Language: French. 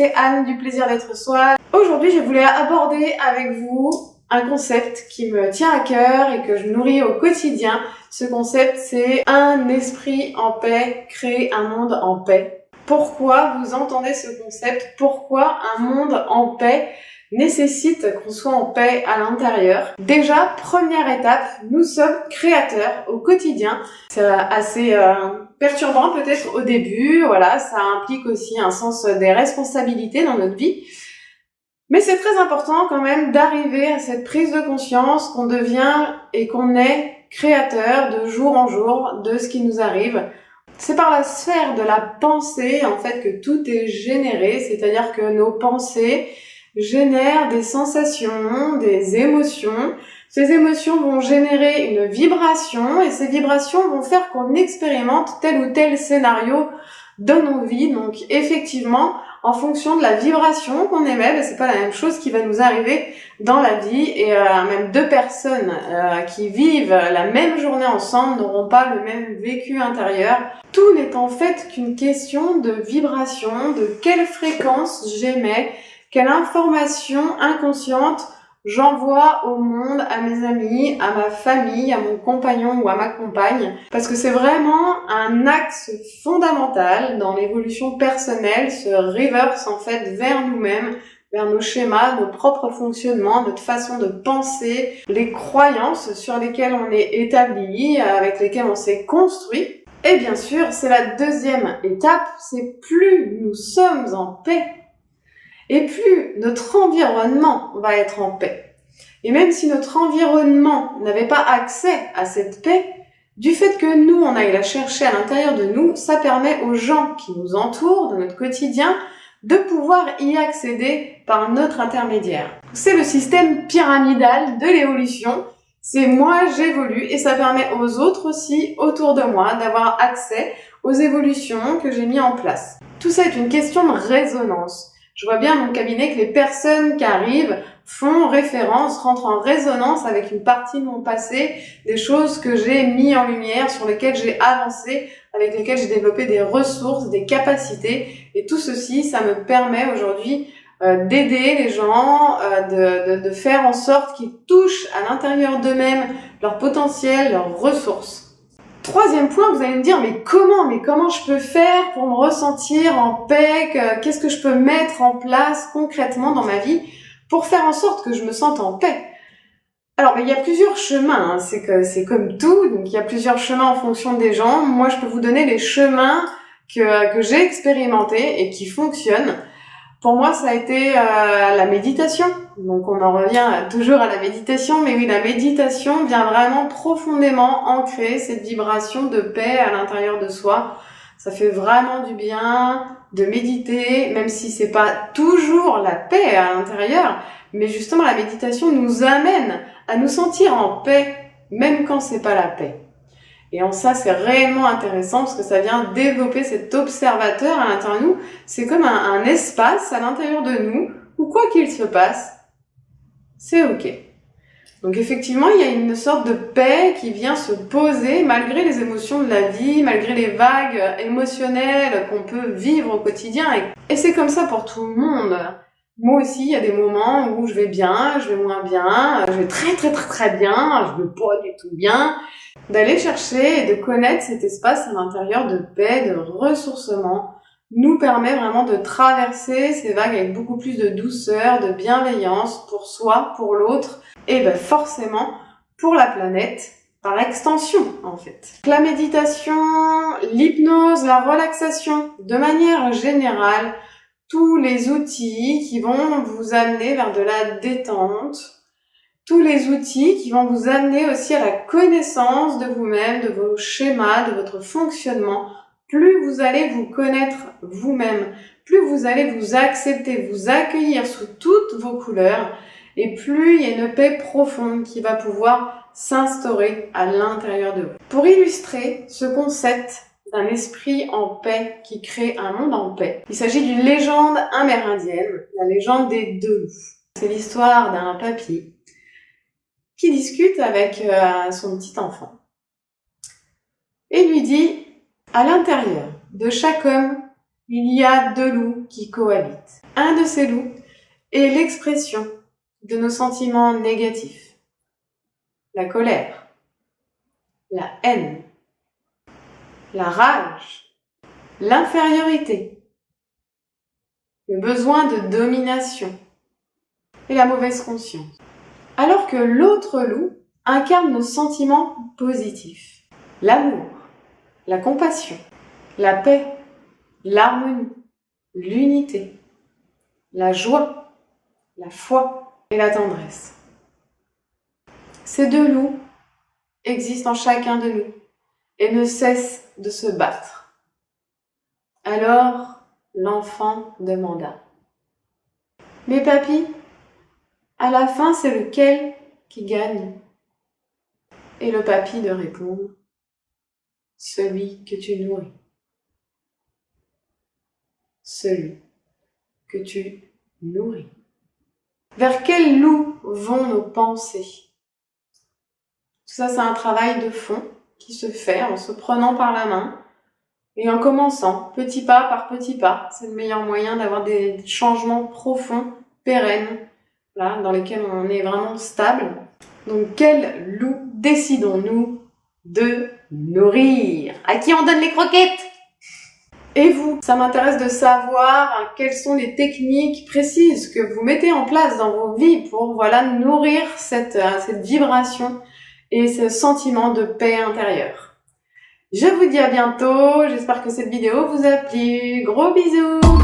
c'est Anne du Plaisir d'être soi. Aujourd'hui, je voulais aborder avec vous un concept qui me tient à cœur et que je nourris au quotidien. Ce concept, c'est un esprit en paix, créer un monde en paix. Pourquoi vous entendez ce concept? Pourquoi un monde en paix nécessite qu'on soit en paix à l'intérieur? Déjà, première étape, nous sommes créateurs au quotidien. C'est assez perturbant peut-être au début, voilà, ça implique aussi un sens des responsabilités dans notre vie. Mais c'est très important quand même d'arriver à cette prise de conscience qu'on devient et qu'on est créateur de jour en jour de ce qui nous arrive. C'est par la sphère de la pensée en fait que tout est généré, c'est-à-dire que nos pensées génèrent des sensations, des émotions. Ces émotions vont générer une vibration et ces vibrations vont faire qu'on expérimente tel ou tel scénario dans nos vies. Donc effectivement, en fonction de la vibration qu'on émet, c'est pas la même chose qui va nous arriver dans la vie et même deux personnes qui vivent la même journée ensemble n'auront pas le même vécu intérieur. Tout n'est en fait qu'une question de vibration, de quelle fréquence j'émets, quelle information inconsciente j'envoie au monde, à mes amis, à ma famille, à mon compagnon ou à ma compagne. Parce que c'est vraiment un axe fondamental dans l'évolution personnelle, ce reverse en fait vers nous-mêmes, vers nos schémas, nos propres fonctionnements, notre façon de penser, les croyances sur lesquelles on est établi, avec lesquelles on s'est construit. Et bien sûr, c'est la deuxième étape, c'est plus nous sommes en paix, et plus notre environnement va être en paix. Et même si notre environnement n'avait pas accès à cette paix, du fait que nous, on aille la chercher à l'intérieur de nous, ça permet aux gens qui nous entourent, dans notre quotidien, de pouvoir y accéder par notre intermédiaire. C'est le système pyramidal de l'évolution. C'est moi, j'évolue, et ça permet aux autres aussi, autour de moi, d'avoir accès aux évolutions que j'ai mis en place. Tout ça est une question de résonance. Je vois bien dans mon cabinet que les personnes qui arrivent font référence, rentrent en résonance avec une partie de mon passé, des choses que j'ai mis en lumière, sur lesquelles j'ai avancé, avec lesquelles j'ai développé des ressources, des capacités. Et tout ceci, ça me permet aujourd'hui d'aider les gens, de faire en sorte qu'ils touchent à l'intérieur d'eux-mêmes leur potentiel, leurs ressources. Troisième point, vous allez me dire, mais comment je peux faire pour me ressentir en paix? Qu'est-ce que je peux mettre en place concrètement dans ma vie pour faire en sorte que je me sente en paix? Alors, il y a plusieurs chemins, c'est comme tout, donc il y a plusieurs chemins en fonction des gens. Moi, je peux vous donner les chemins que j'ai expérimentés et qui fonctionnent. Pour moi, ça a été la méditation. Donc, on en revient toujours à la méditation. Mais oui, la méditation vient vraiment profondément ancrer cette vibration de paix à l'intérieur de soi. Ça fait vraiment du bien de méditer, même si c'est pas toujours la paix à l'intérieur. Mais justement, la méditation nous amène à nous sentir en paix, même quand c'est pas la paix. Et en ça, c'est réellement intéressant parce que ça vient développer cet observateur à l'intérieur de nous. C'est comme un espace à l'intérieur de nous où quoi qu'il se passe, c'est ok. Donc effectivement, il y a une sorte de paix qui vient se poser malgré les émotions de la vie, malgré les vagues émotionnelles qu'on peut vivre au quotidien. Et c'est comme ça pour tout le monde. Moi aussi, il y a des moments où je vais bien, je vais moins bien, je vais très bien, je vais pas du tout bien. D'aller chercher et de connaître cet espace à l'intérieur de paix, de ressourcement, nous permet vraiment de traverser ces vagues avec beaucoup plus de douceur, de bienveillance pour soi, pour l'autre, et forcément pour la planète, par extension en fait. La méditation, l'hypnose, la relaxation, de manière générale, tous les outils qui vont vous amener vers de la détente, tous les outils qui vont vous amener aussi à la connaissance de vous-même, de vos schémas, de votre fonctionnement. Plus vous allez vous connaître vous-même, plus vous allez vous accepter, vous accueillir sous toutes vos couleurs, et plus il y a une paix profonde qui va pouvoir s'instaurer à l'intérieur de vous. Pour illustrer ce concept d'un esprit en paix qui crée un monde en paix, il s'agit d'une légende amérindienne, la légende des deux loups. C'est l'histoire d'un papy qui discute avec son petit enfant et lui dit: à l'intérieur de chaque homme, il y a deux loups qui cohabitent. Un de ces loups est l'expression de nos sentiments négatifs. La colère, la haine, la rage, l'infériorité, le besoin de domination et la mauvaise conscience. Alors que l'autre loup incarne nos sentiments positifs. L'amour, la compassion, la paix, l'harmonie, l'unité, la joie, la foi et la tendresse. Ces deux loups existent en chacun de nous et ne cessent de se battre. Alors, l'enfant demanda: « Mais papy, à la fin, c'est lequel qui gagne ?» Et le papy de répondre: « Celui que tu nourris. Celui que tu nourris. » Vers quel loup vont nos pensées? Tout ça, c'est un travail de fond qui se fait en se prenant par la main et en commençant petit pas par petit pas. C'est le meilleur moyen d'avoir des changements profonds, pérennes, là, dans lesquels on est vraiment stable. Donc, quel loup décidons-nous de nourrir? À qui on donne les croquettes? Et vous, ça m'intéresse de savoir quelles sont les techniques précises que vous mettez en place dans vos vies pour, voilà, nourrir cette vibration et ce sentiment de paix intérieure. Je vous dis à bientôt, j'espère que cette vidéo vous a plu. Gros bisous!